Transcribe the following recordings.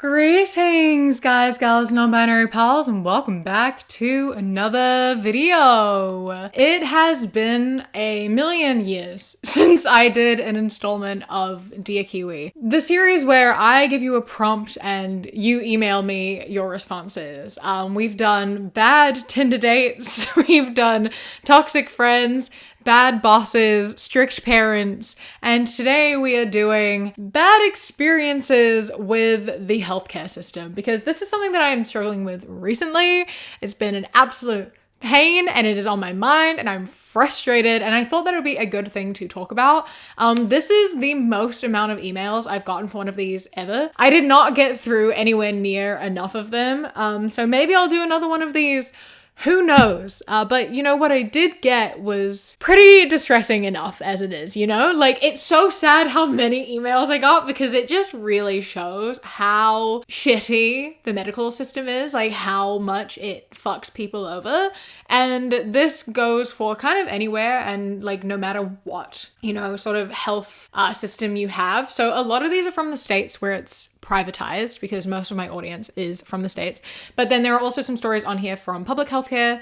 Greetings, guys, gals, non-binary pals, and welcome back to another video. It has been a million years since I did an installment of Dear Kiwi, the series where I give you a prompt and you email me your responses. We've done bad Tinder dates, we've done toxic friends, bad bosses, strict parents, and today we are doing bad experiences with the healthcare system because this is something that I am struggling with recently. It's been an absolute pain and it is on my mind and I'm frustrated, and I thought that it would be a good thing to talk about. This is the most amount of emails I've gotten for one of these ever. I did not get through anywhere near enough of them, so maybe I'll do another one of these. Who knows? But you know, what I did get was pretty distressing enough as it is, you know? Like, it's so sad how many emails I got because it just really shows how shitty the medical system is, like how much it fucks people over. And this goes for kind of anywhere and like no matter what, you know, sort of health system you have. So a lot of these are from the States where it's privatized because most of my audience is from the States. But then there are also some stories on here from public healthcare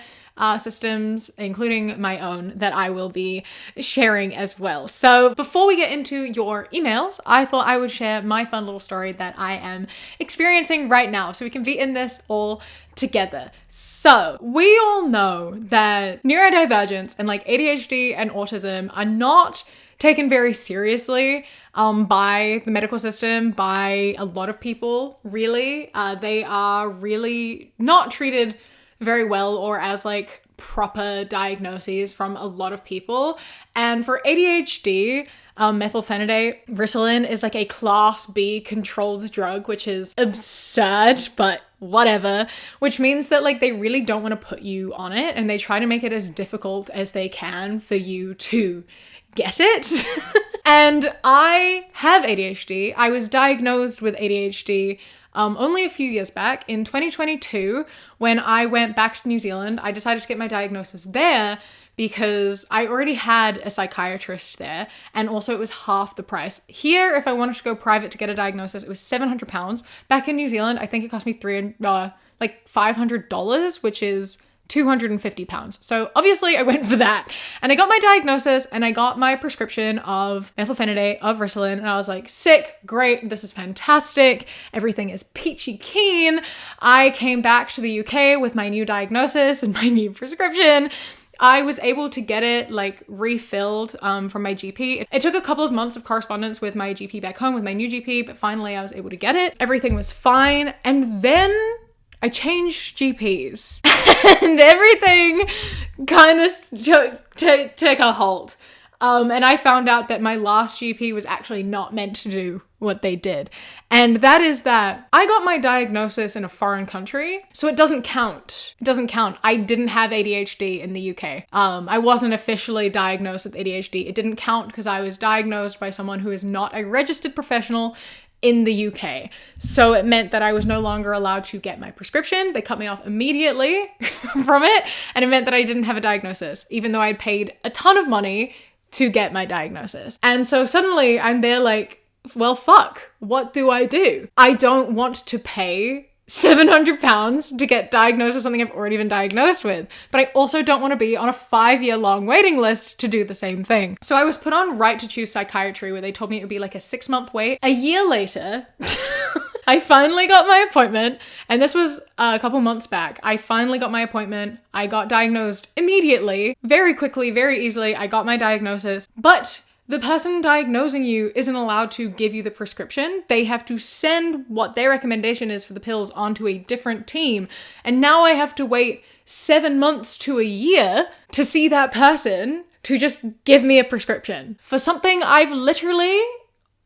systems, including my own, that I will be sharing as well. So before we get into your emails, I thought I would share my fun little story that I am experiencing right now so we can be in this all together. So we all know that neurodivergence and like ADHD and autism are not taken very seriously by the medical system, by a lot of people, really. They are really not treated very well or as like proper diagnoses from a lot of people. And for ADHD, methylphenidate, Ritalin is like a class B controlled drug, which is absurd, but whatever, which means that like they really don't want to put you on it and they try to make it as difficult as they can for you to get it. And I have ADHD. I was diagnosed with ADHD only a few years back in 2022 when I went back to New Zealand. I decided to get my diagnosis there because I already had a psychiatrist there, and also it was half the price. Here, if I wanted to go private to get a diagnosis, it was £700. Back in New Zealand, I think it cost me $500, which is £250. So obviously I went for that and I got my diagnosis and I got my prescription of methylphenidate, of Ritalin, and I was like, sick, great, this is fantastic, everything is peachy keen. I came back to the UK with my new diagnosis and my new prescription. I was able to get it like refilled from my GP. It took a couple of months of correspondence with my GP back home, with my new GP, but finally I was able to get it. Everything was fine. And then I changed GPs and everything kind of took a halt. And I found out that my last GP was actually not meant to do what they did. And that is that I got my diagnosis in a foreign country, so it doesn't count. It doesn't count. I didn't have ADHD in the UK. I wasn't officially diagnosed with ADHD. It didn't count because I was diagnosed by someone who is not a registered professional in the UK. So it meant that I was no longer allowed to get my prescription. They cut me off immediately from it. And it meant that I didn't have a diagnosis, even though I'd paid a ton of money to get my diagnosis. And so suddenly I'm there like, well, fuck, what do? I don't want to pay £700 to get diagnosed with something I've already been diagnosed with. But I also don't want to be on a 5-year-long waiting list to do the same thing. So I was put on Right to Choose Psychiatry, where they told me it would be like a 6-month wait. A year later, I finally got my appointment, and this was a couple months back. I finally got my appointment. I got diagnosed immediately, very quickly, very easily. I got my diagnosis, but the person diagnosing you isn't allowed to give you the prescription. They have to send what their recommendation is for the pills onto a different team. And now I have to wait 7 months to a year to see that person to just give me a prescription for something I've literally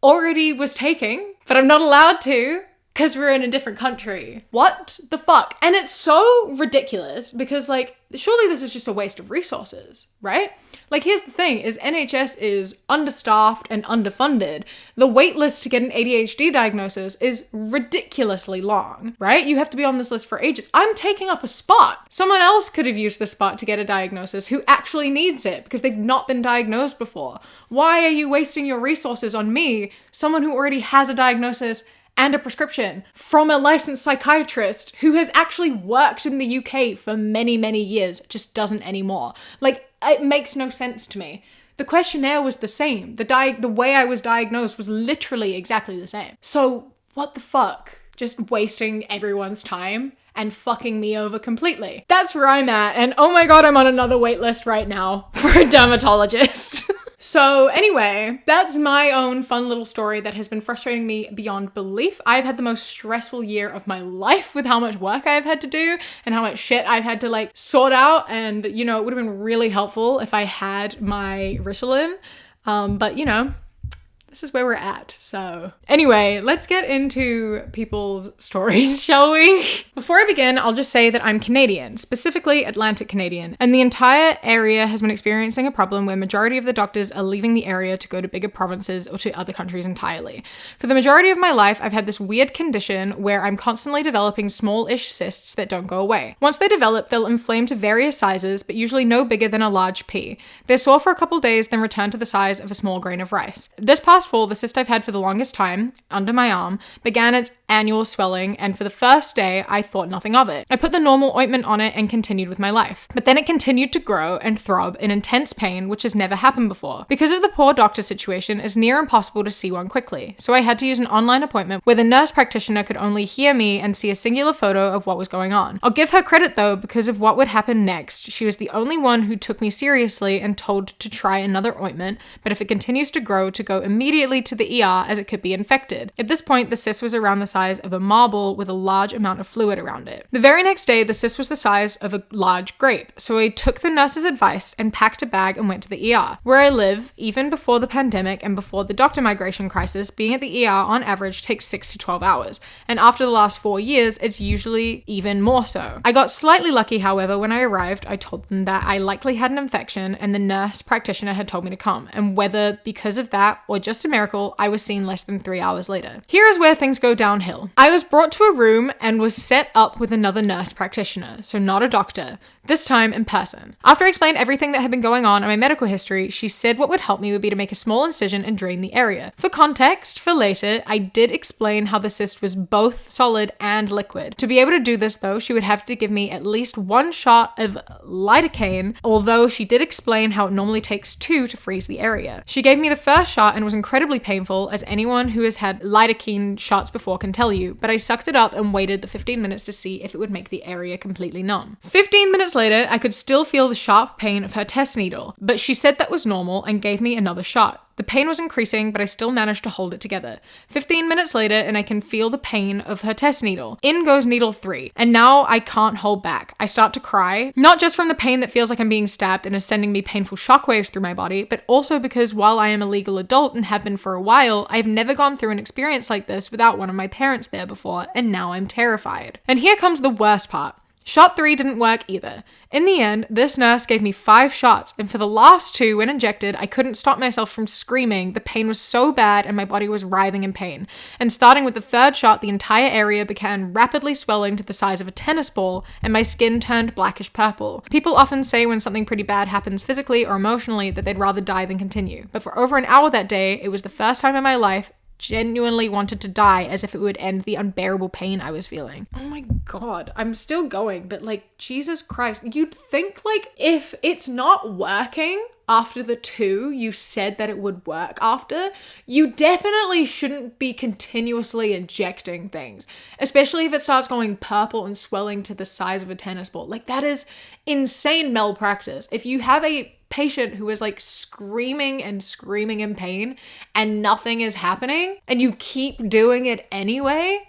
already was taking, but I'm not allowed to because we're in a different country. What the fuck? And it's so ridiculous because like, surely this is just a waste of resources, right? Like, here's the thing, is NHS is understaffed and underfunded. The wait list to get an ADHD diagnosis is ridiculously long, right? You have to be on this list for ages. I'm taking up a spot. Someone else could have used the spot to get a diagnosis who actually needs it because they've not been diagnosed before. Why are you wasting your resources on me, someone who already has a diagnosis and a prescription from a licensed psychiatrist who has actually worked in the UK for many, many years, just doesn't anymore. Like, it makes no sense to me. The questionnaire was the same. The way I was diagnosed was literally exactly the same. So what the fuck? Just wasting everyone's time and fucking me over completely. That's where I'm at. And oh my God, I'm on another wait list right now for a dermatologist. So anyway, that's my own fun little story that has been frustrating me beyond belief. I've had the most stressful year of my life with how much work I've had to do and how much shit I've had to like sort out. And, you know, it would have been really helpful if I had my Ritalin. But, you know, this is where we're at. So anyway, let's get into people's stories, shall we? Before I begin, I'll just say that I'm Canadian, specifically Atlantic Canadian, and the entire area has been experiencing a problem where majority of the doctors are leaving the area to go to bigger provinces or to other countries entirely. For the majority of my life, I've had this weird condition where I'm constantly developing small-ish cysts that don't go away. Once they develop, they'll inflame to various sizes, but usually no bigger than a large pea. They're sore for a couple days, then return to the size of a small grain of rice. This past fall, the cyst I've had for the longest time, under my arm, began its annual swelling, and for the first day, I thought nothing of it. I put the normal ointment on it and continued with my life. But then it continued to grow and throb in intense pain, which has never happened before. Because of the poor doctor situation, it's near impossible to see one quickly, so I had to use an online appointment where the nurse practitioner could only hear me and see a singular photo of what was going on. I'll give her credit though, because of what would happen next. She was the only one who took me seriously and told to try another ointment, but if it continues to grow, to go immediately to the ER as it could be infected. At this point, the cyst was around the size of a marble with a large amount of fluid around it. The very next day, the cyst was the size of a large grape, so I took the nurse's advice and packed a bag and went to the ER. Where I live, even before the pandemic and before the doctor migration crisis, being at the ER on average takes 6 to 12 hours, and after the last 4 years, it's usually even more so. I got slightly lucky, however. When I arrived, I told them that I likely had an infection and the nurse practitioner had told me to come, and whether because of that or just a miracle, I was seen less than 3 hours later. Here is where things go downhill. I was brought to a room and was set up with another nurse practitioner, so not a doctor, this time in person. After I explained everything that had been going on in my medical history, she said what would help me would be to make a small incision and drain the area. For context, for later, I did explain how the cyst was both solid and liquid. To be able to do this though, she would have to give me at least 1 shot of lidocaine, although she did explain how it normally takes 2 to freeze the area. She gave me the first shot and was incredibly painful, as anyone who has had lidocaine shots before can tell you, but I sucked it up and waited the 15 minutes to see if it would make the area completely numb. 15 minutes later, I could still feel the sharp pain of her test needle, but she said that was normal and gave me another shot. The pain was increasing, but I still managed to hold it together. 15 minutes later, and I can feel the pain of her test needle. In goes needle 3, and now I can't hold back. I start to cry, not just from the pain that feels like I'm being stabbed and is sending me painful shockwaves through my body, but also because while I am a legal adult and have been for a while, I've never gone through an experience like this without one of my parents there before, and now I'm terrified. And here comes the worst part. Shot 3 didn't work either. In the end, this nurse gave me 5 shots, and for the last 2, when injected, I couldn't stop myself from screaming. The pain was so bad and my body was writhing in pain. And starting with the 3rd shot, the entire area began rapidly swelling to the size of a tennis ball, and my skin turned blackish purple. People often say when something pretty bad happens physically or emotionally that they'd rather die than continue. But for over an hour that day, it was the first time in my life genuinely wanted to die, as if it would end the unbearable pain I was feeling. Oh my God, I'm still going, but like, Jesus Christ, you'd think like if it's not working after the 2 you said that it would work after, you definitely shouldn't be continuously injecting things, especially if it starts going purple and swelling to the size of a tennis ball. Like, that is insane malpractice. If you have a patient who is like screaming and screaming in pain and nothing is happening and you keep doing it anyway,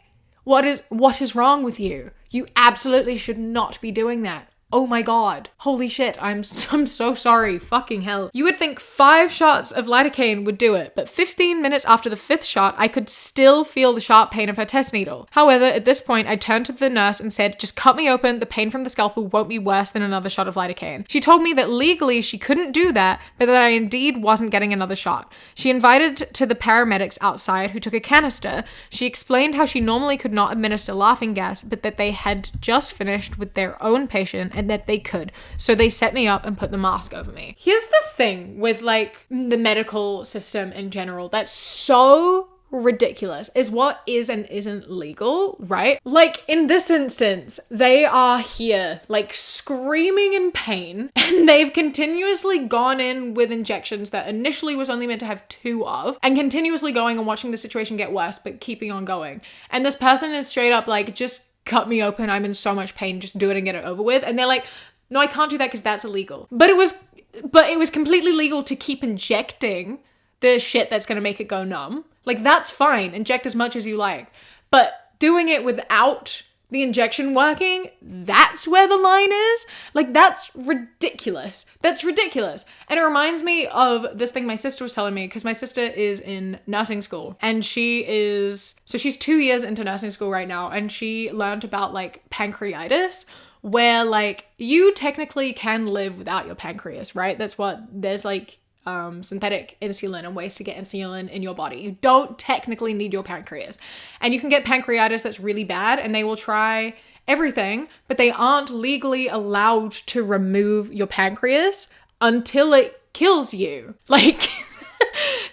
what is wrong with you? You absolutely should not be doing that. Oh my God. Holy shit. I'm so sorry. Fucking hell. You would think 5 shots of lidocaine would do it, but 15 minutes after the 5th shot, I could still feel the sharp pain of her test needle. However, at this point, I turned to the nurse and said, just cut me open. The pain from the scalpel won't be worse than another shot of lidocaine. She told me that legally she couldn't do that, but that I indeed wasn't getting another shot. She invited to the paramedics outside who took a canister. She explained how she normally could not administer laughing gas, but that they had just finished with their own patient and that they could. So they set me up and put the mask over me. Here's the thing with like the medical system in general that's so ridiculous is what is and isn't legal, right? Like in this instance, they are here like screaming in pain and they've continuously gone in with injections that initially was only meant to have 2 of and continuously going and watching the situation get worse but keeping on going. And this person is straight up like, just cut me open, I'm in so much pain, just do it and get it over with. And they're like, no, I can't do that because that's illegal. But it was completely legal to keep injecting the shit that's going to make it go numb. Like, that's fine. Inject as much as you like. But doing it without the injection working, that's where the line is. Like, that's ridiculous. That's ridiculous. And it reminds me of this thing my sister was telling me, because my sister is in nursing school and she's 2 years into nursing school right now, and she learned about like pancreatitis, where like you technically can live without your pancreas, right? There's like synthetic insulin and ways to get insulin in your body. You don't technically need your pancreas. And you can get pancreatitis that's really bad and they will try everything, but they aren't legally allowed to remove your pancreas until it kills you. Like,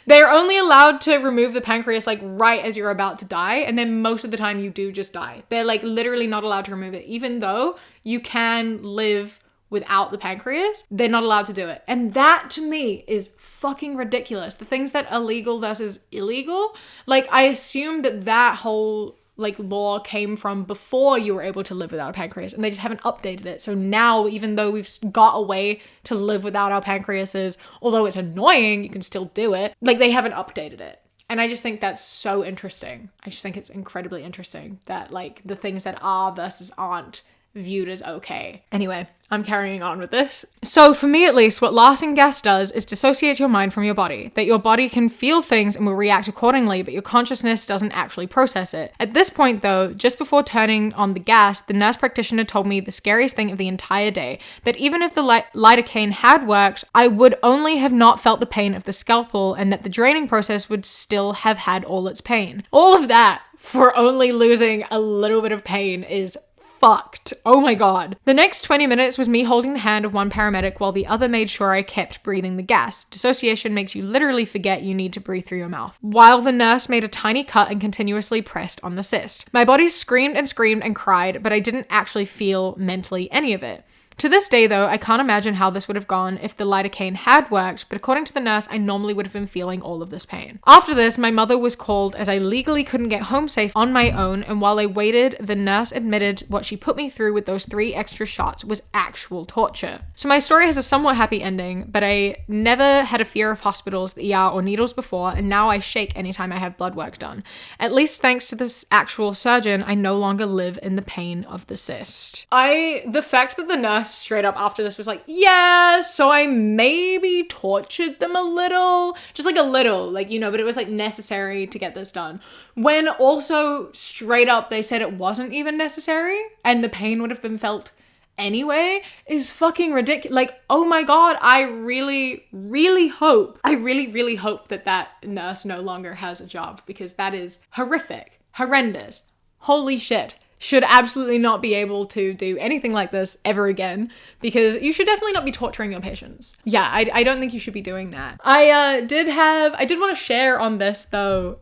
they're only allowed to remove the pancreas like right as you're about to die, and then most of the time you do just die. They're like literally not allowed to remove it, even though you can live without the pancreas. They're not allowed to do it. And that to me is fucking ridiculous. The things that are legal versus illegal, like I assume that whole like law came from before you were able to live without a pancreas, and they just haven't updated it. So now, even though we've got a way to live without our pancreases, although it's annoying, you can still do it, like they haven't updated it. And I just think that's so interesting. I just think it's incredibly interesting that like the things that are versus aren't viewed as okay. Anyway, I'm carrying on with this. So for me at least, what lasting gas does is dissociate your mind from your body, that your body can feel things and will react accordingly, but your consciousness doesn't actually process it. At this point though, just before turning on the gas, the nurse practitioner told me the scariest thing of the entire day, that even if the lidocaine had worked, I would only have not felt the pain of the scalpel, and that the draining process would still have had all its pain. All of that for only losing a little bit of pain is fucked. Oh my god. The next 20 minutes was me holding the hand of one paramedic while the other made sure I kept breathing the gas. Dissociation makes you literally forget you need to breathe through your mouth. While the nurse made a tiny cut and continuously pressed on the cyst. My body screamed and cried, but I didn't actually feel mentally any of it. To this day though, I can't imagine how this would have gone if the lidocaine had worked, but according to the nurse, I normally would have been feeling all of this pain. After this, my mother was called as I legally couldn't get home safe on my own, and while I waited, the nurse admitted what she put me through with those 3 extra shots was actual torture. So my story has a somewhat happy ending, but I never had a fear of hospitals, the ER, or needles before, and now I shake anytime I have blood work done. At least thanks to this actual surgeon, I no longer live in the pain of the cyst. The fact that the nurse straight up after this was like, yeah, so I maybe tortured them a little, just like a little, like, you know, but it was like necessary to get this done. When also straight up they said it wasn't even necessary and the pain would have been felt anyway is fucking ridiculous. Like, oh my god, I really hope that nurse no longer has a job, because that is horrific, horrendous, holy shit. Should absolutely not be able to do anything like this ever again, because you should definitely not be torturing your patients. Yeah, I don't think you should be doing that. I did want to share on this though.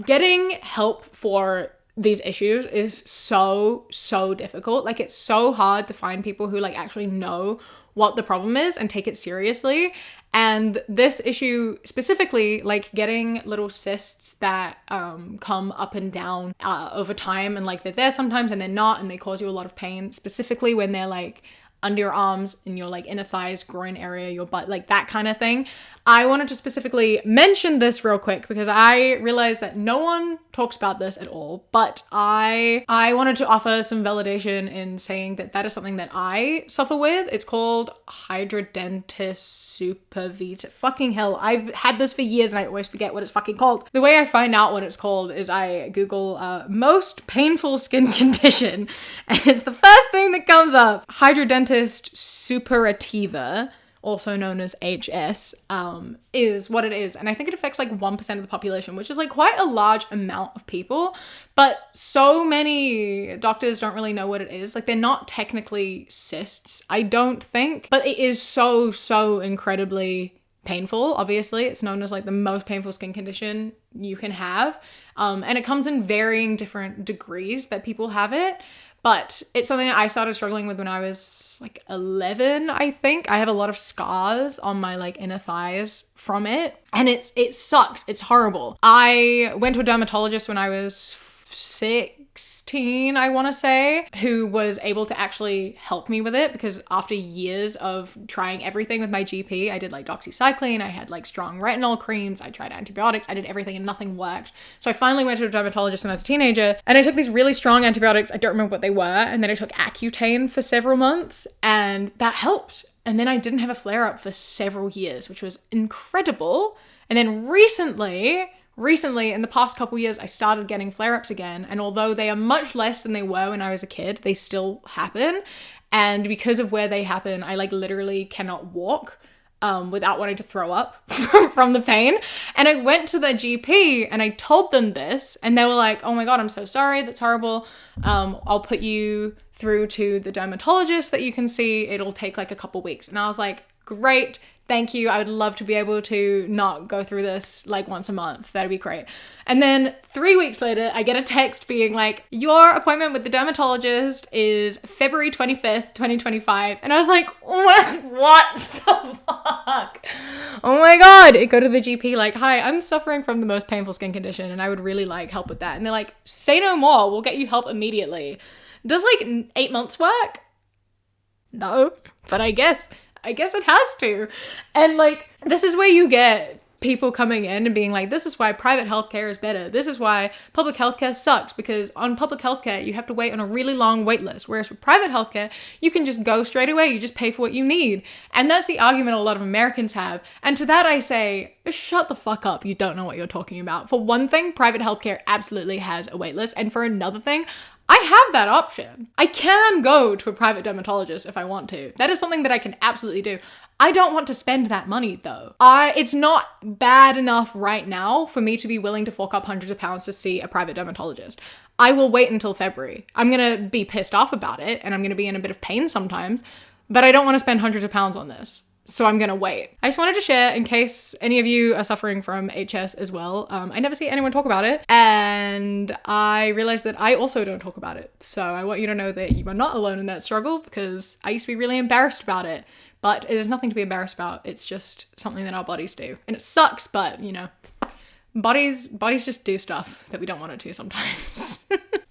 Getting help for these issues is so difficult. Like, it's so hard to find people who like actually know what the problem is and take it seriously. And this issue specifically, like getting little cysts that come up and down over time, and like they're there sometimes and they're not, and they cause you a lot of pain, specifically when they're like under your arms, in your like inner thighs, groin area, your butt, like that kind of thing. I wanted to specifically mention this real quick because I realized that no one talks about this at all, but I wanted to offer some validation in saying that that is something that I suffer with. It's called hydrodentis supervita. Fucking hell, I've had this for years and I always forget what it's fucking called. The way I find out what it's called is I Google most painful skin condition, and it's the first thing that comes up. Hydrodentis suppurativa, also known as HS, is what it is. And I think it affects like 1% of the population, which is like quite a large amount of people. But so many doctors don't really know what it is. Like, they're not technically cysts, I don't think. But it is so incredibly painful, obviously. It's known as like the most painful skin condition you can have. And it comes in varying different degrees that people have it. But it's something that I started struggling with when I was like 11, I think. I have a lot of scars on my like inner thighs from it. And it sucks. It's horrible. I went to a dermatologist when I was 16, I want to say, who was able to actually help me with it, because after years of trying everything with my GP, I did like doxycycline, I had like strong retinol creams, I tried antibiotics, I did everything and nothing worked. So I finally went to a dermatologist when I was a teenager, and I took these really strong antibiotics, I don't remember what they were, and then I took Accutane for several months, and that helped. And then I didn't have a flare-up for several years, which was incredible. And then recently, in the past couple years, I started getting flare-ups again. And although they are much less than they were when I was a kid, they still happen. And because of where they happen, I like literally cannot walk without wanting to throw up from the pain. And I went to the GP and I told them this, and they were like, oh my God, I'm so sorry. That's horrible. I'll put you through to the dermatologist that you can see. It'll take like a couple weeks. And I was like, great. Thank you. I would love to be able to not go through this like once a month. That'd be great. And then 3 weeks later, I get a text being like, your appointment with the dermatologist is February 25th, 2025. And I was like, what the fuck? Oh my God. I go to the GP like, hi, I'm suffering from the most painful skin condition and I would really like help with that. And they're like, say no more. We'll get you help immediately. Does like 8 months work? No, but I guess it has to. And like, this is where you get people coming in and being like, this is why private healthcare is better. This is why public healthcare sucks, because on public healthcare, you have to wait on a really long wait list. Whereas with private healthcare, you can just go straight away. You just pay for what you need. And that's the argument a lot of Americans have. And to that I say, shut the fuck up. You don't know what you're talking about. For one thing, private healthcare absolutely has a wait list. And for another thing, I have that option. I can go to a private dermatologist if I want to. That is something that I can absolutely do. I don't want to spend that money though. It's not bad enough right now for me to be willing to fork up hundreds of pounds to see a private dermatologist. I will wait until February. I'm gonna be pissed off about it and I'm gonna be in a bit of pain sometimes, but I don't want to spend hundreds of pounds on this. So I'm gonna wait. I just wanted to share in case any of you are suffering from HS as well. I never see anyone talk about it, and I realized that I also don't talk about it. So I want you to know that you are not alone in that struggle, because I used to be really embarrassed about it, but there's nothing to be embarrassed about. It's just something that our bodies do, and it sucks, but you know, bodies just do stuff that we don't want it to sometimes.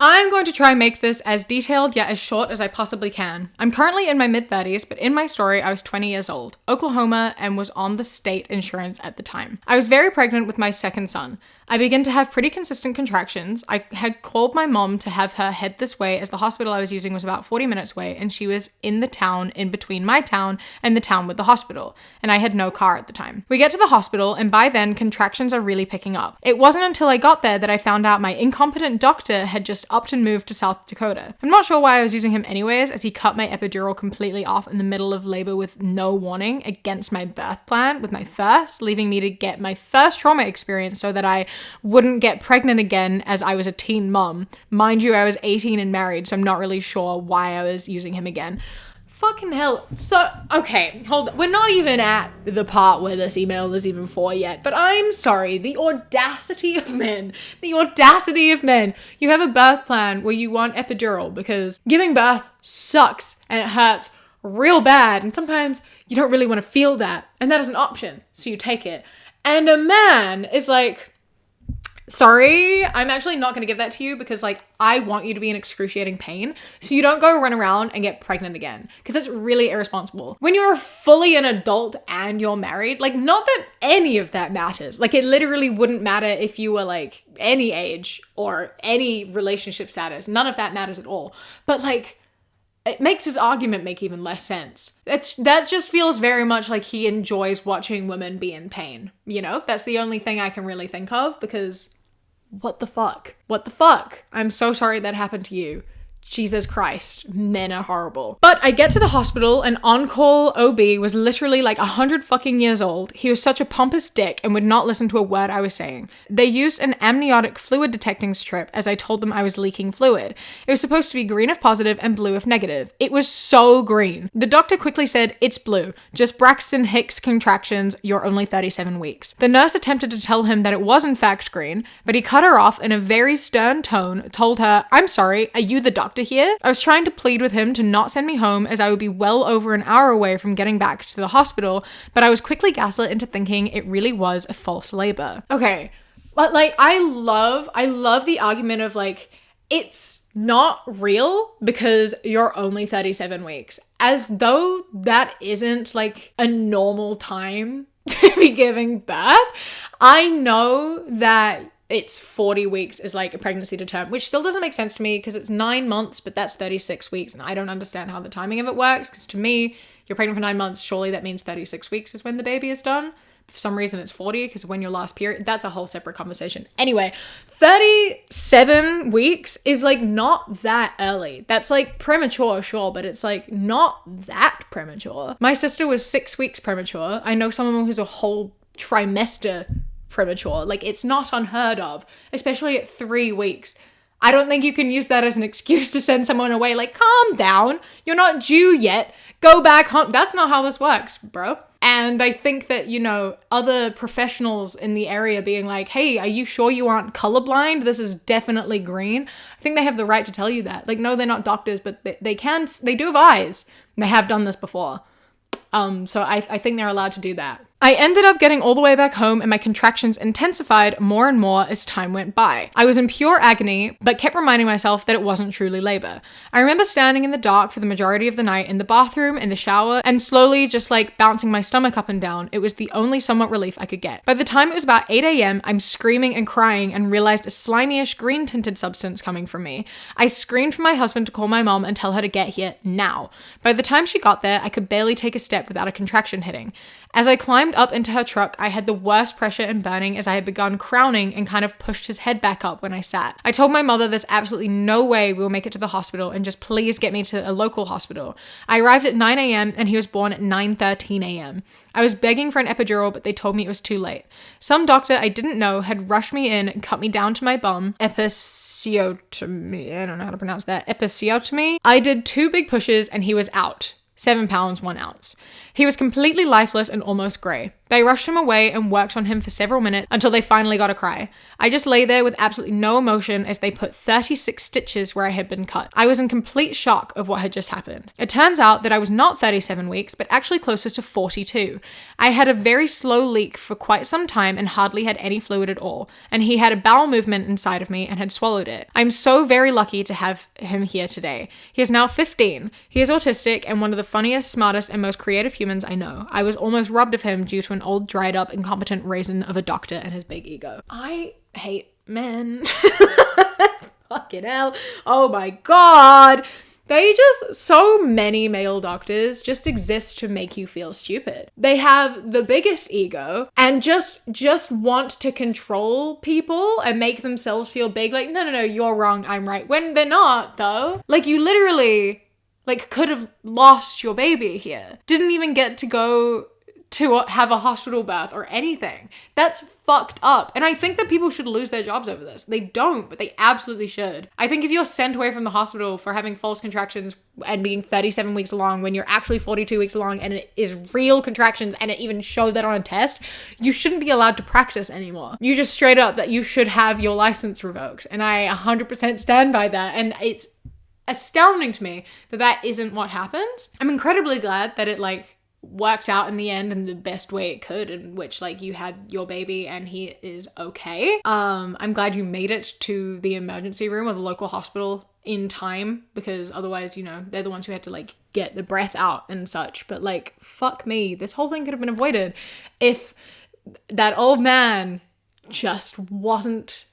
I'm going to try and make this as detailed yet as short as I possibly can. I'm currently in my mid-30s, but in my story, I was 20 years old, Oklahoma, and was on the state insurance at the time. I was very pregnant with my second son. I began to have pretty consistent contractions. I had called my mom to have her head this way, as the hospital I was using was about 40 minutes away, and she was in the town in between my town and the town with the hospital, and I had no car at the time. We get to the hospital, and by then, contractions are really picking up. It wasn't until I got there that I found out my incompetent doctor had just upped and moved to South Dakota. I'm not sure why I was using him anyways, as he cut my epidural completely off in the middle of labor with no warning, against my birth plan with my first, leaving me to get my first trauma experience so that I wouldn't get pregnant again as I was a teen mom. Mind you, I was 18 and married, so I'm not really sure why I was using him again. Fucking hell. So, okay, hold on. We're not even at the part where this email is even for yet, but I'm sorry. The audacity of men. The audacity of men. You have a birth plan where you want epidural because giving birth sucks and it hurts real bad, and sometimes you don't really want to feel that, and that is an option, so you take it. And a man is like, sorry, I'm actually not going to give that to you because like I want you to be in excruciating pain so you don't go run around and get pregnant again, because it's really irresponsible. When you're fully an adult and you're married, like not that any of that matters. Like it literally wouldn't matter if you were like any age or any relationship status. None of that matters at all. But like it makes his argument make even less sense. That just feels very much like he enjoys watching women be in pain. You know, that's the only thing I can really think of, because what the fuck? What the fuck? I'm so sorry that happened to you. Jesus Christ, men are horrible. But I get to the hospital and on-call OB was literally like 100 fucking years old. He was such a pompous dick and would not listen to a word I was saying. They used an amniotic fluid detecting strip as I told them I was leaking fluid. It was supposed to be green if positive and blue if negative. It was so green. The doctor quickly said, "It's blue. Just Braxton Hicks contractions. You're only 37 weeks." The nurse attempted to tell him that it was in fact green, but he cut her off in a very stern tone, told her, "I'm sorry, are you the doctor here?" I was trying to plead with him to not send me home as I would be well over an hour away from getting back to the hospital, but I was quickly gaslit into thinking it really was a false labor. Okay, but like I love the argument of like, it's not real because you're only 37 weeks. As though that isn't like a normal time to be giving birth. I know that it's 40 weeks is like a pregnancy to term, which still doesn't make sense to me because it's 9 months, but that's 36 weeks. And I don't understand how the timing of it works because to me, you're pregnant for 9 months. Surely that means 36 weeks is when the baby is done. For some reason it's 40 because when your last period, that's a whole separate conversation. Anyway, 37 weeks is like not that early. That's like premature, sure, but it's like not that premature. My sister was 6 weeks premature. I know someone who's a whole trimester premature. Like it's not unheard of, especially at 3 weeks. I don't think you can use that as an excuse to send someone away. Like, calm down. You're not due yet. Go back home. That's not how this works, bro. And I think that, you know, other professionals in the area being like, "Hey, are you sure you aren't colorblind? This is definitely green." I think they have the right to tell you that. Like, no, they're not doctors, but they do have eyes. They have done this before. So I think they're allowed to do that. I ended up getting all the way back home and my contractions intensified more and more as time went by. I was in pure agony, but kept reminding myself that it wasn't truly labor. I remember standing in the dark for the majority of the night in the bathroom, in the shower, and slowly just like bouncing my stomach up and down. It was the only somewhat relief I could get. By the time it was about 8 a.m., I'm screaming and crying and realized a slimy-ish green tinted substance coming from me. I screamed for my husband to call my mom and tell her to get here now. By the time she got there, I could barely take a step without a contraction hitting. As I climbed up into her truck, I had the worst pressure and burning as I had begun crowning and kind of pushed his head back up when I sat. I told my mother there's absolutely no way we'll make it to the hospital and just please get me to a local hospital. I arrived at 9 a.m. and he was born at 9:13 a.m. I was begging for an epidural, but they told me it was too late. Some doctor I didn't know had rushed me in and cut me down to my bum. Episiotomy. I don't know how to pronounce that. Episiotomy. I did 2 big pushes and he was out. 7 pounds, 1 ounce. He was completely lifeless and almost grey. They rushed him away and worked on him for several minutes until they finally got a cry. I just lay there with absolutely no emotion as they put 36 stitches where I had been cut. I was in complete shock of what had just happened. It turns out that I was not 37 weeks, but actually closer to 42. I had a very slow leak for quite some time and hardly had any fluid at all, and he had a bowel movement inside of me and had swallowed it. I'm so very lucky to have him here today. He is now 15. He is autistic and one of the funniest, smartest, and most creative humans I know. I was almost robbed of him due to an old, dried up, incompetent raisin of a doctor and his big ego. I hate men. Fucking hell. Oh my god. So many male doctors just exist to make you feel stupid. They have the biggest ego and just want to control people and make themselves feel big. Like, no, you're wrong, I'm right. When they're not, though. Like, you literally could have lost your baby here. Didn't even get to go to have a hospital birth or anything. That's fucked up. And I think that people should lose their jobs over this. They don't, but they absolutely should. I think if you're sent away from the hospital for having false contractions and being 37 weeks along when you're actually 42 weeks along and it is real contractions and it even showed that on a test, you shouldn't be allowed to practice anymore. You just straight up that you should have your license revoked. And I 100% stand by that. And it's astounding to me that isn't what happens. I'm incredibly glad that it worked out in the end in the best way it could, in which you had your baby and he is okay. I'm glad you made it to the emergency room or the local hospital in time, because otherwise, they're the ones who had to get the breath out and such. But fuck me, this whole thing could have been avoided if that old man just wasn't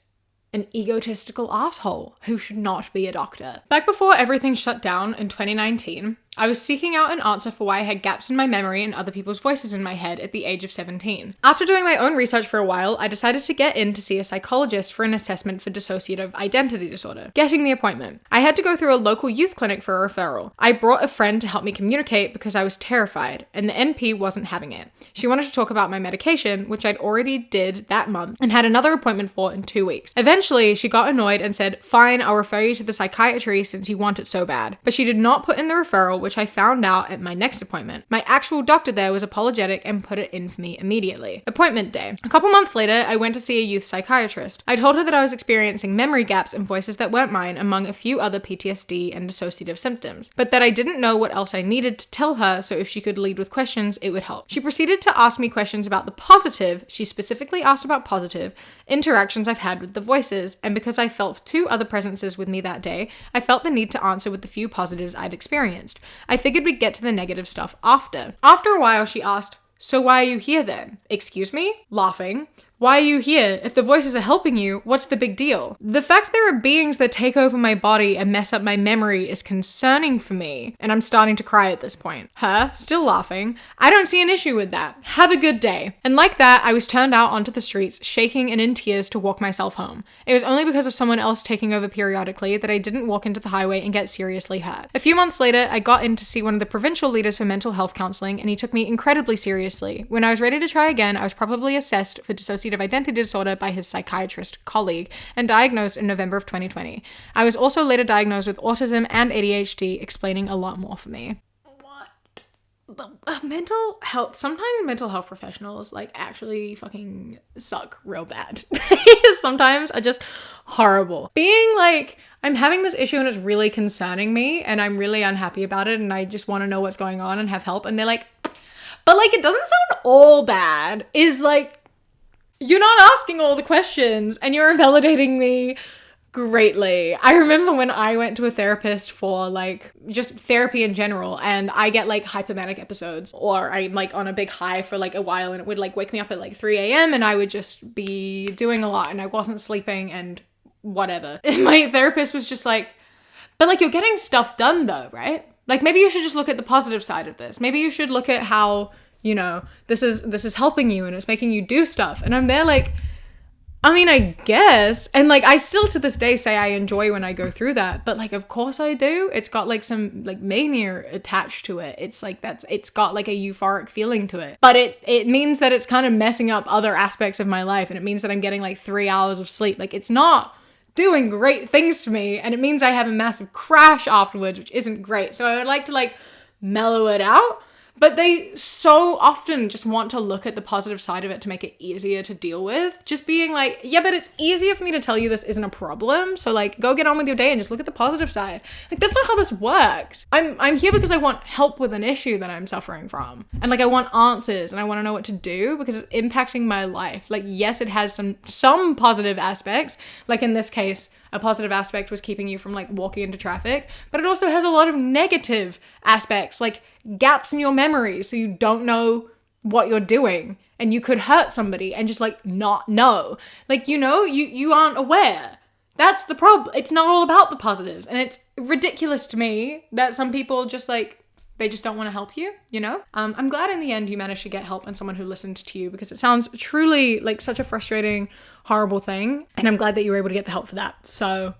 an egotistical asshole who should not be a doctor. Back before everything shut down in 2019, I was seeking out an answer for why I had gaps in my memory and other people's voices in my head at the age of 17. After doing my own research for a while, I decided to get in to see a psychologist for an assessment for dissociative identity disorder. Getting the appointment. I had to go through a local youth clinic for a referral. I brought a friend to help me communicate because I was terrified, and the NP wasn't having it. She wanted to talk about my medication, which I'd already did that month, and had another appointment for in 2 weeks. Eventually, she got annoyed and said, "Fine, I'll refer you to the psychiatry since you want it so bad." But she did not put in the referral, which I found out at my next appointment. My actual doctor there was apologetic and put it in for me immediately. Appointment day. A couple months later, I went to see a youth psychiatrist. I told her that I was experiencing memory gaps and voices that weren't mine, among a few other PTSD and dissociative symptoms, but that I didn't know what else I needed to tell her, so if she could lead with questions, it would help. She proceeded to ask me questions about the positive, she specifically asked about positive, interactions I've had with the voices, and because I felt 2 other presences with me that day, I felt the need to answer with the few positives I'd experienced. I figured we'd get to the negative stuff after. After a while, she asked, "So why are you here then?" Excuse me? Laughing. "Why are you here? If the voices are helping you, what's the big deal?" The fact there are beings that take over my body and mess up my memory is concerning for me, and I'm starting to cry at this point. Her, still laughing, "I don't see an issue with that. Have a good day." And like that, I was turned out onto the streets, shaking and in tears to walk myself home. It was only because of someone else taking over periodically that I didn't walk into the highway and get seriously hurt. A few months later, I got in to see one of the provincial leaders for mental health counseling, and he took me incredibly seriously. When I was ready to try again, I was probably assessed for dissociative identity disorder by his psychiatrist colleague and diagnosed in November of 2020. I was also later diagnosed with autism and ADHD, explaining a lot more for me. Mental health, sometimes mental health professionals like actually fucking suck real bad. Sometimes are just horrible. Being like, I'm having this issue and it's really concerning me and I'm really unhappy about it and I just want to know what's going on and have help, and they're like, but like it doesn't sound all bad, is like, you're not asking all the questions and you're invalidating me greatly. I remember when I went to a therapist for like just therapy in general, and I get like hypomanic episodes, or I'm like on a big high for like a while and it would like wake me up at like 3 a.m. and I would just be doing a lot and I wasn't sleeping and whatever. And my therapist was just like, but like you're getting stuff done though, right? Like maybe you should just look at the positive side of this. Maybe you should look at how, you know, this is helping you and it's making you do stuff. And I'm there like, I mean, I guess. And like, I still to this day say I enjoy when I go through that, but like, of course I do. It's got like some like mania attached to it. It's like, it's got like a euphoric feeling to it, but it means that it's kind of messing up other aspects of my life. And it means that I'm getting like 3 hours of sleep. Like it's not doing great things for me. And it means I have a massive crash afterwards, which isn't great. So I would like to like mellow it out. But they so often just want to look at the positive side of it to make it easier to deal with. Just being like, yeah, but it's easier for me to tell you this isn't a problem. So like, go get on with your day and just look at the positive side. Like, that's not how this works. I'm here because I want help with an issue that I'm suffering from. And like, I want answers and I want to know what to do because it's impacting my life. Like, yes, it has some positive aspects. Like in this case, a positive aspect was keeping you from like walking into traffic, but it also has a lot of negative aspects, like gaps in your memory. So you don't know what you're doing and you could hurt somebody and just like not know. Like, you know, you aren't aware. That's the problem. It's not all about the positives. And it's ridiculous to me that some people just like, they just don't want to help you, you know? I'm glad in the end you managed to get help and someone who listened to you, because it sounds truly like such a frustrating, horrible thing. And I'm glad that you were able to get the help for that. So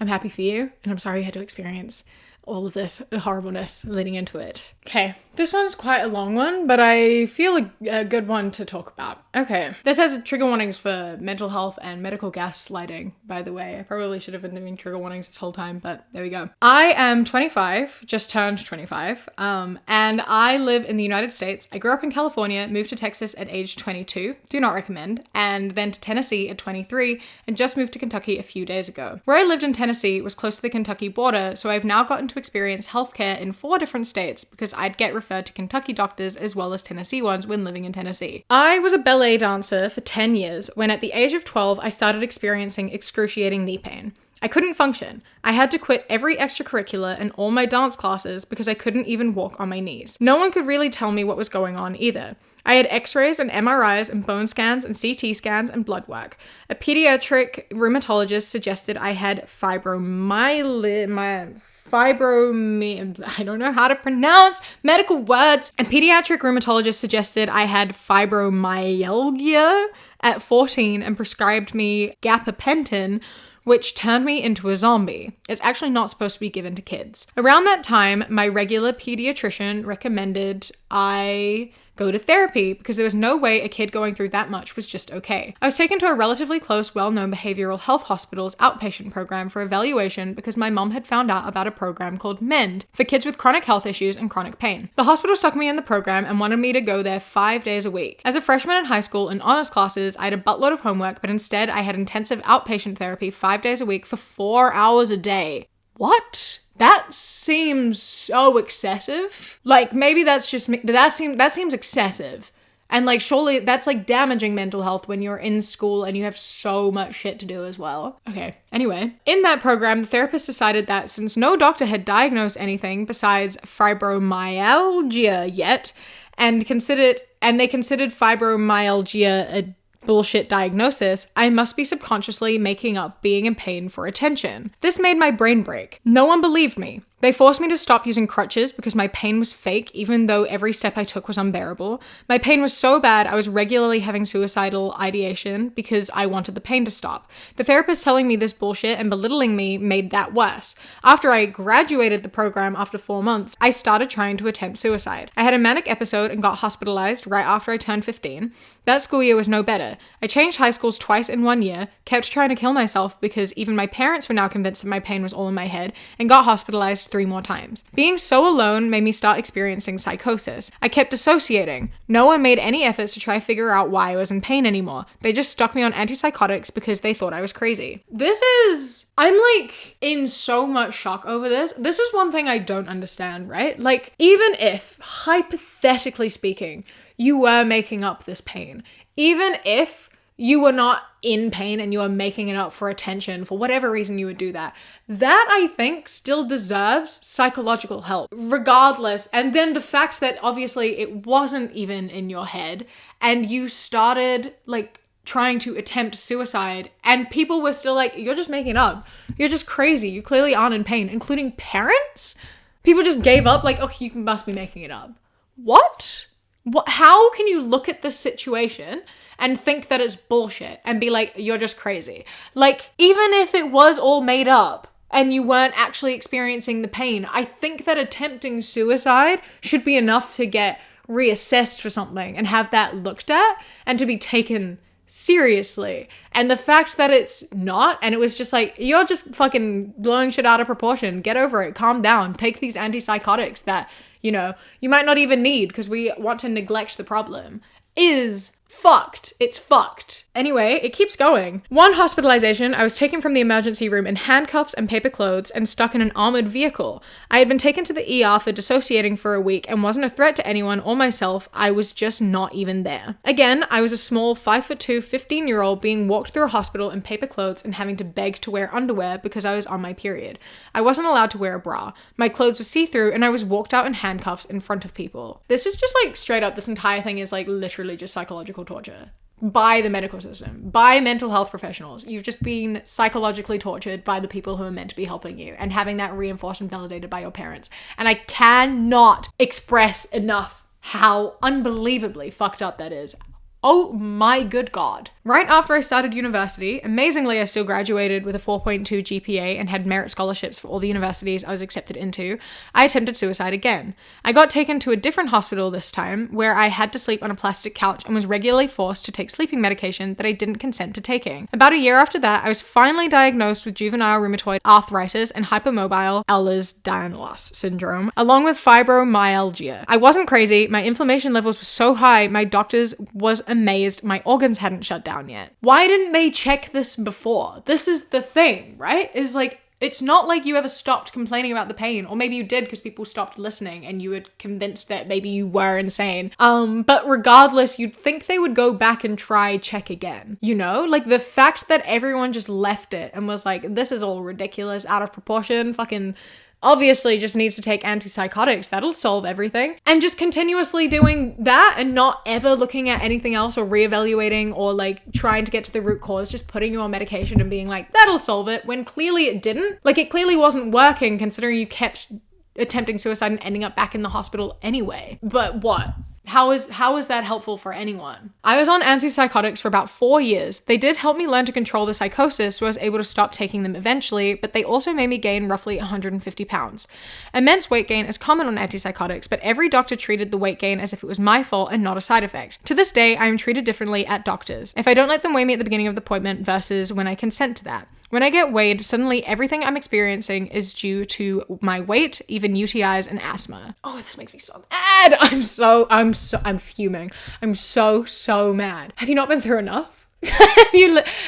I'm happy for you. And I'm sorry you had to experience all of this horribleness leading into it. Okay, this one's quite a long one, but I feel a good one to talk about. Okay, this has trigger warnings for mental health and medical gaslighting, by the way. I probably should have been doing trigger warnings this whole time, but there we go. I am 25, just turned 25, and I live in the United States. I grew up in California, moved to Texas at age 22, do not recommend, and then to Tennessee at 23, and just moved to Kentucky a few days ago. Where I lived in Tennessee was close to the Kentucky border, so I've now gotten to experience healthcare in 4 different states because I'd get referred to Kentucky doctors as well as Tennessee ones when living in Tennessee. I was a ballet dancer for 10 years when at the age of 12 I started experiencing excruciating knee pain. I couldn't function. I had to quit every extracurricular and all my dance classes because I couldn't even walk on my knees. No one could really tell me what was going on either. I had x-rays and MRIs and bone scans and CT scans and blood work. A pediatric rheumatologist suggested I had fibromyalgia. I don't know how to pronounce medical words. A pediatric rheumatologist suggested I had fibromyalgia at 14 and prescribed me gabapentin, which turned me into a zombie. It's actually not supposed to be given to kids. Around that time, my regular pediatrician recommended I go to therapy because there was no way a kid going through that much was just okay. I was taken to a relatively close, well-known behavioral health hospital's outpatient program for evaluation because my mom had found out about a program called MEND for kids with chronic health issues and chronic pain. The hospital stuck me in the program and wanted me to go there 5 days a week. As a freshman in high school in honors classes, I had a buttload of homework, but instead I had intensive outpatient therapy 5 days a week for 4 hours a day. What? That seems so excessive. Like, maybe that's just me, but that seems excessive. And like, surely that's like damaging mental health when you're in school and you have so much shit to do as well. Okay, anyway. In that program, the therapist decided that since no doctor had diagnosed anything besides fibromyalgia yet, and they considered fibromyalgia a bullshit diagnosis, I must be subconsciously making up being in pain for attention. This made my brain break. No one believed me. They forced me to stop using crutches because my pain was fake, even though every step I took was unbearable. My pain was so bad, I was regularly having suicidal ideation because I wanted the pain to stop. The therapist telling me this bullshit and belittling me made that worse. After I graduated the program after 4 months, I started trying to attempt suicide. I had a manic episode and got hospitalized right after I turned 15. That school year was no better. I changed high schools twice in 1 year, kept trying to kill myself because even my parents were now convinced that my pain was all in my head, and got hospitalized 3 more times. Being so alone made me start experiencing psychosis. I kept dissociating. No one made any efforts to try to figure out why I was in pain anymore. They just stuck me on antipsychotics because they thought I was crazy. I'm like in so much shock over this. This is one thing I don't understand, right? Like, even if, hypothetically speaking, you were making up this pain, even if you were not in pain and you are making it up for attention, for whatever reason you would do that, that I think still deserves psychological help, regardless. And then the fact that obviously it wasn't even in your head and you started like trying to attempt suicide and people were still like, you're just making it up. You're just crazy. You clearly aren't in pain, including parents. People just gave up like, oh, you must be making it up. What? How can you look at this situation and think that it's bullshit and be like, you're just crazy? Like, even if it was all made up and you weren't actually experiencing the pain, I think that attempting suicide should be enough to get reassessed for something and have that looked at and to be taken seriously. And the fact that it's not, and it was just like, you're just fucking blowing shit out of proportion. Get over it. Calm down. Take these antipsychotics that, you know, you might not even need because we want to neglect the problem, is fucked. It's fucked. Anyway, it keeps going. One hospitalization, I was taken from the emergency room in handcuffs and paper clothes and stuck in an armored vehicle. I had been taken to the ER for dissociating for a week and wasn't a threat to anyone or myself. I was just not even there. Again, I was a small 5'2", 15-year-old being walked through a hospital in paper clothes and having to beg to wear underwear because I was on my period. I wasn't allowed to wear a bra. My clothes were see-through and I was walked out in handcuffs in front of people. This is just like straight up, this entire thing is like literally just psychological torture by the medical system, by mental health professionals. You've just been psychologically tortured by the people who are meant to be helping you and having that reinforced and validated by your parents. And I cannot express enough how unbelievably fucked up that is. Oh my good God. Right after I started university, amazingly, I still graduated with a 4.2 GPA and had merit scholarships for all the universities I was accepted into. I attempted suicide again. I got taken to a different hospital this time, where I had to sleep on a plastic couch and was regularly forced to take sleeping medication that I didn't consent to taking. About a year after that, I was finally diagnosed with juvenile rheumatoid arthritis and hypermobile Ehlers-Danlos syndrome, along with fibromyalgia. I wasn't crazy. My inflammation levels were so high, my doctors was amazed my organs hadn't shut down yet. Why didn't they check this before? This is the thing, right? Is like, it's not like you ever stopped complaining about the pain, or maybe you did because people stopped listening and you were convinced that maybe you were insane. But regardless, you'd think they would go back and try check again, you know? Like the fact that everyone just left it and was like, this is all ridiculous, out of proportion, fucking obviously just needs to take antipsychotics. That'll solve everything. And just continuously doing that and not ever looking at anything else or reevaluating or like trying to get to the root cause, just putting you on medication and being like, that'll solve it, when clearly it didn't. Like, it clearly wasn't working considering you kept attempting suicide and ending up back in the hospital anyway. But what? How is that helpful for anyone? I was on antipsychotics for about 4 years. They did help me learn to control the psychosis, so I was able to stop taking them eventually, but they also made me gain roughly 150 pounds. Immense weight gain is common on antipsychotics, but every doctor treated the weight gain as if it was my fault and not a side effect. To this day, I am treated differently at doctors. If I don't let them weigh me at the beginning of the appointment versus when I consent to that. When I get weighed, suddenly everything I'm experiencing is due to my weight, even UTIs and asthma. Oh, this makes me so mad. I'm fuming. I'm so mad. Have you not been through enough? Have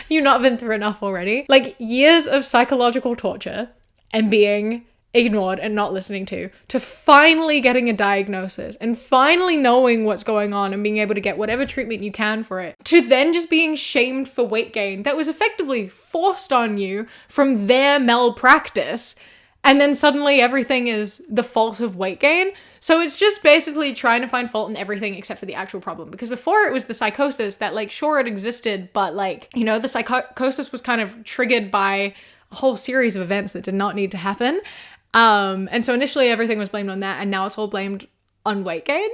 you not been through enough already? Like, years of psychological torture and being ignored and not listening to finally getting a diagnosis and finally knowing what's going on and being able to get whatever treatment you can for it, to then just being shamed for weight gain that was effectively forced on you from their malpractice, and then suddenly everything is the fault of weight gain. So it's just basically trying to find fault in everything except for the actual problem, because before it was the psychosis that, like, sure, it existed, but, like, you know, the psychosis was kind of triggered by a whole series of events that did not need to happen. And so initially everything was blamed on that, and now it's all blamed on weight gain.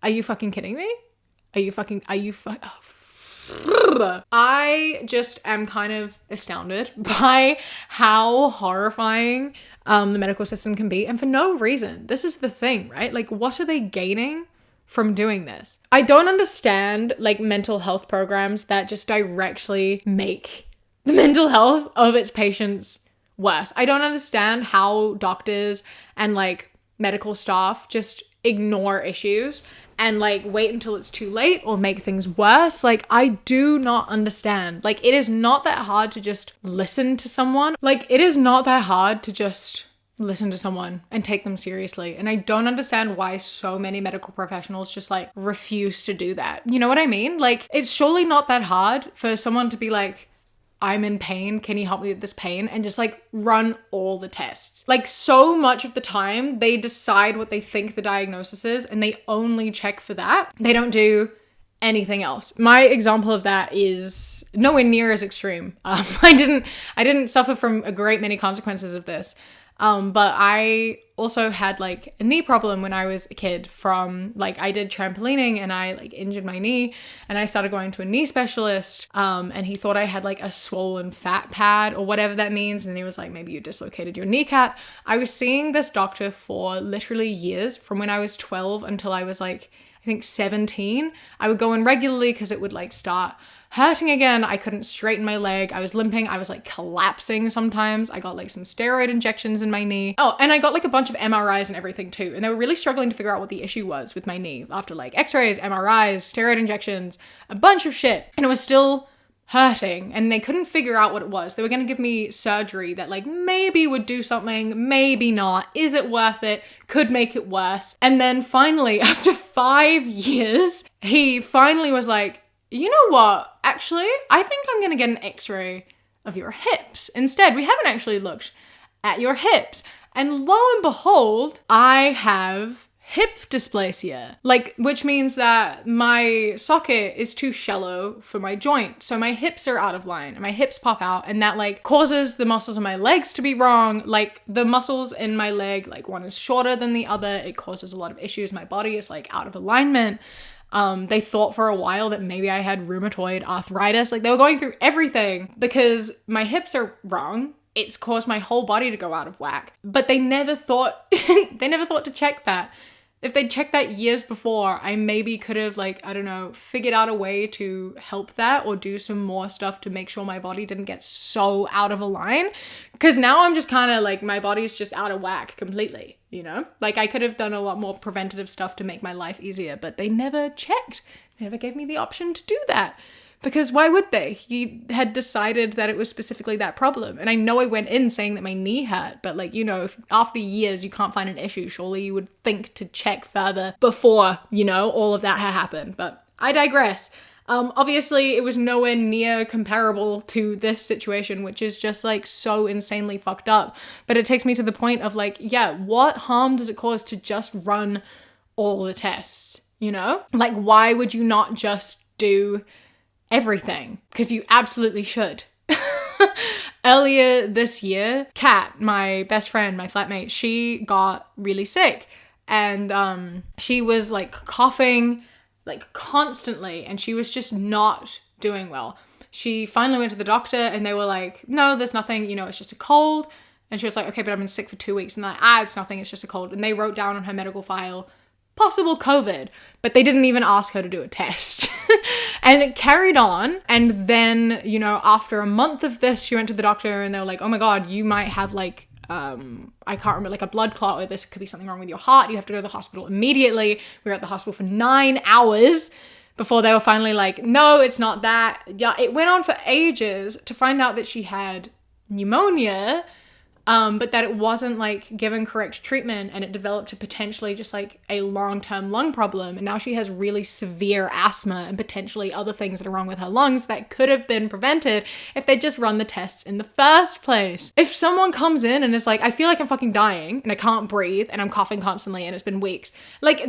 Are you fucking kidding me? I just am kind of astounded by how horrifying the medical system can be, and for no reason. This is the thing, right? Like, what are they gaining from doing this? I don't understand, like, mental health programs that just directly make the mental health of its patients worse. I don't understand how doctors and, like, medical staff just ignore issues and, like, wait until it's too late or make things worse. Like, I do not understand. Like, it is not that hard to just listen to someone. Like, it is not that hard to just listen to someone and take them seriously. And I don't understand why so many medical professionals just, like, refuse to do that. You know what I mean? Like, it's surely not that hard for someone to be like, I'm in pain, can you help me with this pain? And just, like, run all the tests. Like, so much of the time they decide what they think the diagnosis is and they only check for that. They don't do anything else. My example of that is nowhere near as extreme. I didn't suffer from a great many consequences of this. But I also had, like, a knee problem when I was a kid from, like, I did trampolining and I, like, injured my knee, and I started going to a knee specialist, and he thought I had, like, a swollen fat pad or whatever that means. And he was like, maybe you dislocated your kneecap. I was seeing this doctor for literally years, from when I was 12 until I was, like, I think 17. I would go in regularly because it would, like, start hurting again. I couldn't straighten my leg. I was limping. I was, like, collapsing sometimes. I got, like, some steroid injections in my knee. Oh, and I got, like, a bunch of MRIs and everything too. And they were really struggling to figure out what the issue was with my knee after, like, x-rays, MRIs, steroid injections, a bunch of shit. And it was still hurting, and they couldn't figure out what it was. They were going to give me surgery that, like, maybe would do something, maybe not. Is it worth it? Could make it worse. And then finally, after 5 years, he finally was like, you know what? Actually, I think I'm going to get an x-ray of your hips instead. We haven't actually looked at your hips. And lo and behold, I have hip dysplasia, like, which means that my socket is too shallow for my joint. So my hips are out of line and my hips pop out, and that, like, causes the muscles in my legs to be wrong. Like, the muscles in my leg, like, one is shorter than the other. It causes a lot of issues. My body is, like, out of alignment. They thought for a while that maybe I had rheumatoid arthritis. Like, they were going through everything because my hips are wrong. It's caused my whole body to go out of whack. But they never thought, to check that. If they'd checked that years before, I maybe could have, like, I don't know, figured out a way to help that or do some more stuff to make sure my body didn't get so out of a line. Because now I'm just kind of like, my body's just out of whack completely, you know? Like, I could have done a lot more preventative stuff to make my life easier, but they never checked. They never gave me the option to do that. Because why would they? He had decided that it was specifically that problem. And I know I went in saying that my knee hurt, but, like, you know, if after years you can't find an issue, surely you would think to check further before, you know, all of that had happened. But I digress. Obviously, it was nowhere near comparable to this situation, which is just like so insanely fucked up. But it takes me to the point of like, yeah, what harm does it cause to just run all the tests, you know? Like, why would you not just do everything? Because you absolutely should. Earlier this year, Kat, my best friend, my flatmate, she got really sick. And she was like coughing like constantly, and she was just not doing well. She finally went to the doctor and they were like, no, there's nothing, you know, it's just a cold. And she was like, okay, but I've been sick for 2 weeks. And they're like, it's nothing, it's just a cold. And they wrote down on her medical file, possible COVID, but they didn't even ask her to do a test. And it carried on. And then, you know, after a month of this, she went to the doctor and they were like, oh my God, you might have like, I can't remember, like a blood clot, or this could be something wrong with your heart. You have to go to the hospital immediately. We were at the hospital for 9 hours before they were finally like, no, it's not that. Yeah, it went on for ages to find out that she had pneumonia, but that it wasn't like given correct treatment, and it developed to potentially just like a long-term lung problem. And now she has really severe asthma and potentially other things that are wrong with her lungs that could have been prevented if they just run the tests in the first place. If someone comes in and is like, I feel like I'm fucking dying and I can't breathe and I'm coughing constantly and it's been weeks, like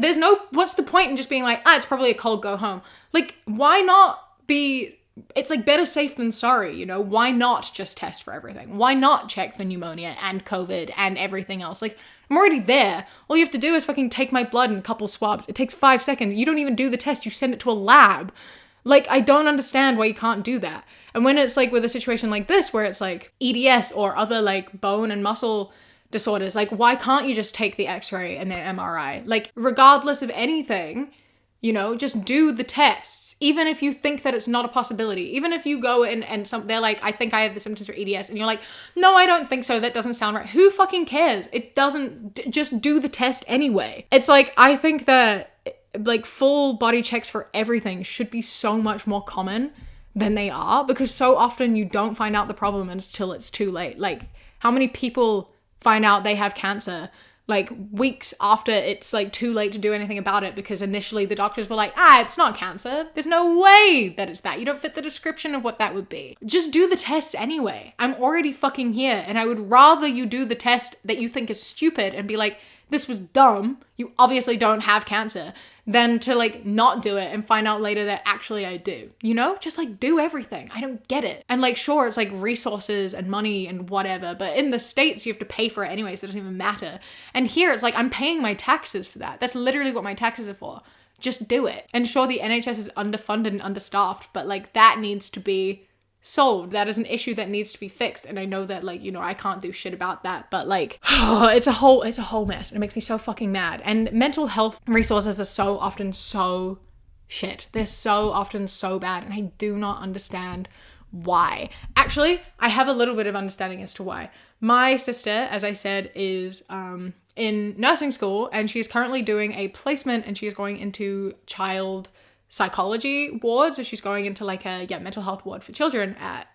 what's the point in just being like, it's probably a cold, go home? Like, why not be... It's like better safe than sorry, you know? Why not just test for everything? Why not check for pneumonia and COVID and everything else? Like, I'm already there. All you have to do is fucking take my blood and a couple swabs. It takes 5 seconds. You don't even do the test. You send it to a lab. Like, I don't understand why you can't do that. And when it's like with a situation like this, where it's like EDS or other like bone and muscle disorders, like, why can't you just take the x-ray and the MRI? Like, regardless of anything, you know, just do the tests, even if you think that it's not a possibility. Even if you go and they're like, I think I have the symptoms for EDS, and you're like, no, I don't think so. That doesn't sound right. Who fucking cares? It doesn't. Just do the test anyway. It's like, I think that like full body checks for everything should be so much more common than they are, because so often you don't find out the problem until it's too late. Like, how many people find out they have cancer like weeks after it's like too late to do anything about it, because initially the doctors were like, it's not cancer. There's no way that it's that. You don't fit the description of what that would be. Just do the test anyway. I'm already fucking here, and I would rather you do the test that you think is stupid and be like, this was dumb, you obviously don't have cancer, than to like not do it and find out later that actually I do, you know? Just like do everything. I don't get it. And like, sure, it's like resources and money and whatever, but in the States you have to pay for it anyway, so it doesn't even matter. And here it's like, I'm paying my taxes for that. That's literally what my taxes are for. Just do it. And sure, the NHS is underfunded and understaffed, but like that needs to be solved. That is an issue that needs to be fixed. And I know that, like, you know, I can't do shit about that, but like, it's a whole mess. It makes me so fucking mad. And mental health resources are so often so shit. They're so often so bad, and I do not understand why. Actually, I have a little bit of understanding as to why. My sister, as I said, is in nursing school, and she's currently doing a placement, and she is going into child psychology ward. So she's going into like a mental health ward for children at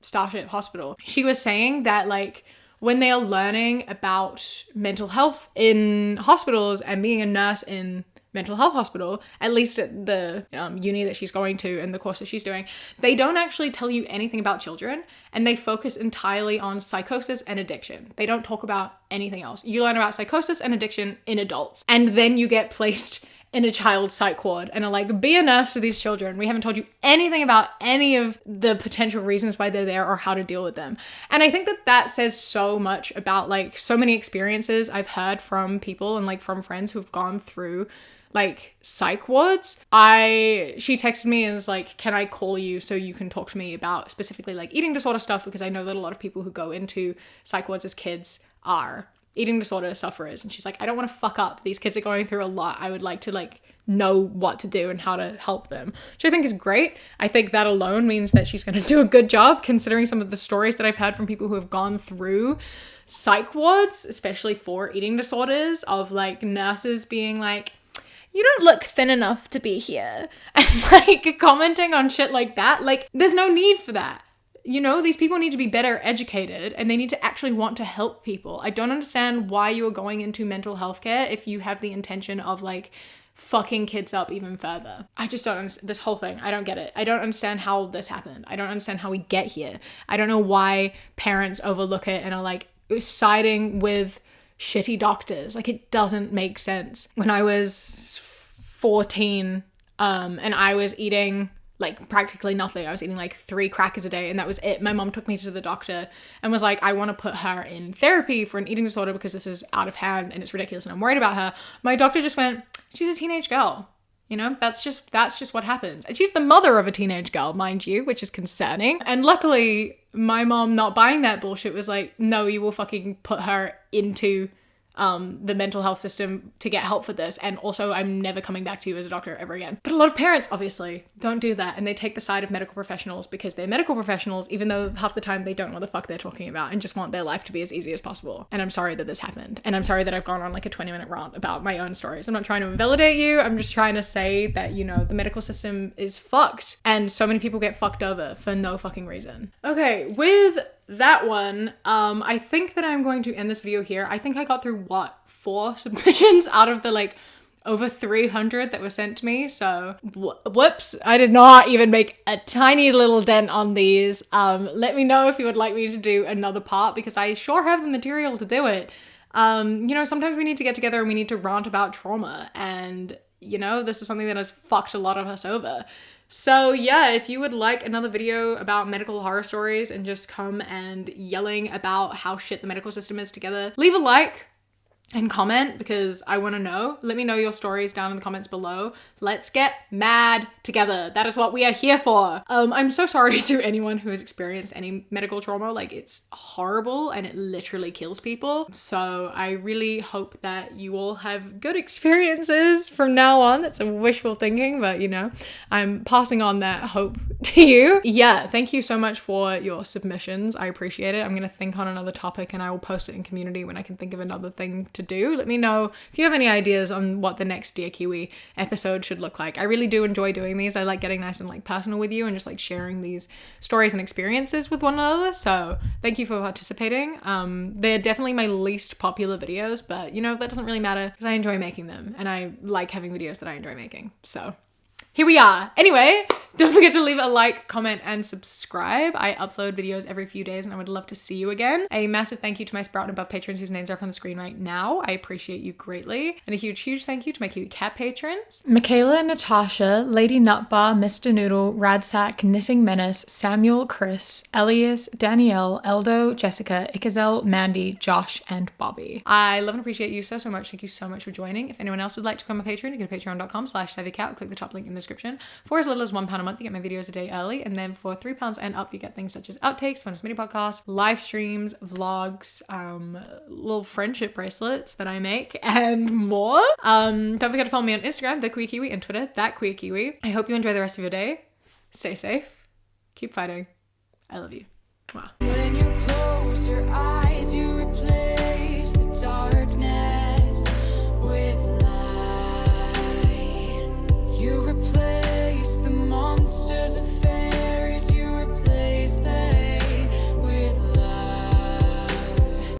Starship Hospital. She was saying that like when they are learning about mental health in hospitals and being a nurse in mental health hospital, at least at the uni that she's going to and the course that she's doing, they don't actually tell you anything about children, and they focus entirely on psychosis and addiction. They don't talk about anything else. You learn about psychosis and addiction in adults, and then you get placed in a child psych ward and are like, be a nurse to these children. We haven't told you anything about any of the potential reasons why they're there or how to deal with them. And I think that that says so much about like so many experiences I've heard from people and like from friends who've gone through like psych wards. She texted me and was like, can I call you so you can talk to me about specifically like eating disorder stuff, because I know that a lot of people who go into psych wards as kids are eating disorder sufferers. And she's like, I don't want to fuck up. These kids are going through a lot. I would like to like know what to do and how to help them, which I think is great. I think that alone means that she's going to do a good job, considering some of the stories that I've heard from people who have gone through psych wards, especially for eating disorders, of like nurses being like, you don't look thin enough to be here, and like commenting on shit like that. Like, there's no need for that. You know, these people need to be better educated, and they need to actually want to help people. I don't understand why you are going into mental health care if you have the intention of like fucking kids up even further. I just don't understand this whole thing. I don't get it. I don't understand how this happened. I don't understand how we get here. I don't know why parents overlook it and are like siding with shitty doctors. Like, it doesn't make sense. When I was 14, and I was eating like practically nothing. I was eating like 3 crackers a day and that was it. My mom took me to the doctor and was like, I want to put her in therapy for an eating disorder because this is out of hand and it's ridiculous and I'm worried about her. My doctor just went, she's a teenage girl. You know, that's just what happens. And she's the mother of a teenage girl, mind you, which is concerning. And luckily, my mom not buying that bullshit was like, no, you will fucking put her into the mental health system to get help for this. And also, I'm never coming back to you as a doctor ever again. But a lot of parents, obviously, don't do that. And they take the side of medical professionals because they're medical professionals, even though half the time they don't know what the fuck they're talking about and just want their life to be as easy as possible. And I'm sorry that this happened. And I'm sorry that I've gone on like a 20-minute rant about my own stories. I'm not trying to invalidate you. I'm just trying to say that, you know, the medical system is fucked. And so many people get fucked over for no fucking reason. Okay, with that one, I think that I'm going to end this video here. I think I got through, 4 submissions out of the like over 300 that were sent to me. So whoops, I did not even make a tiny little dent on these. Let me know if you would like me to do another part because I sure have the material to do it. You know, sometimes we need to get together and we need to rant about trauma, and you know, this is something that has fucked a lot of us over. So yeah, if you would like another video about medical horror stories and just come and yelling about how shit the medical system is together, leave a like and comment because I want to know. Let me know your stories down in the comments below. Let's get mad together. That is what we are here for. I'm so sorry to anyone who has experienced any medical trauma. Like, it's horrible and it literally kills people. So I really hope that you all have good experiences from now on. That's some wishful thinking, but you know, I'm passing on that hope to you. Yeah, thank you so much for your submissions. I appreciate it. I'm gonna think on another topic and I will post it in community when I can think of another thing to do. Let me know if you have any ideas on what the next Dear Kiwi episode should look like. I really do enjoy doing these. I like getting nice and like personal with you and just like sharing these stories and experiences with one another. So thank you for participating. They're definitely my least popular videos, but you know, that doesn't really matter because I enjoy making them and I like having videos that I enjoy making. So here we are. Anyway, don't forget to leave a like, comment, and subscribe. I upload videos every few days and I would love to see you again. A massive thank you to my Sprout and Above patrons whose names are up on the screen right now. I appreciate you greatly. And a huge, huge thank you to my Kiwi Cat patrons. Michaela, Natasha, Lady Nutbar, Mr. Noodle, Radsack, Knitting Menace, Samuel, Chris, Elias, Danielle, Eldo, Jessica, Ikazel, Mandy, Josh, and Bobby. I love and appreciate you so much. Thank you so much for joining. If anyone else would like to become a patron, you go to patreon.com/SavvyCat. Click the top link in the description. For as little as £1 a month, you get my videos a day early, and then for £3 and up, you get things such as outtakes, bonus mini podcasts, live streams, vlogs, little friendship bracelets that I make, and more. Don't forget to follow me on Instagram, The Queer Kiwi, and Twitter, That Queer Kiwi. I hope you enjoy the rest of your day. Stay safe. Keep fighting. I love you. Wow. When you close your eyes, you replay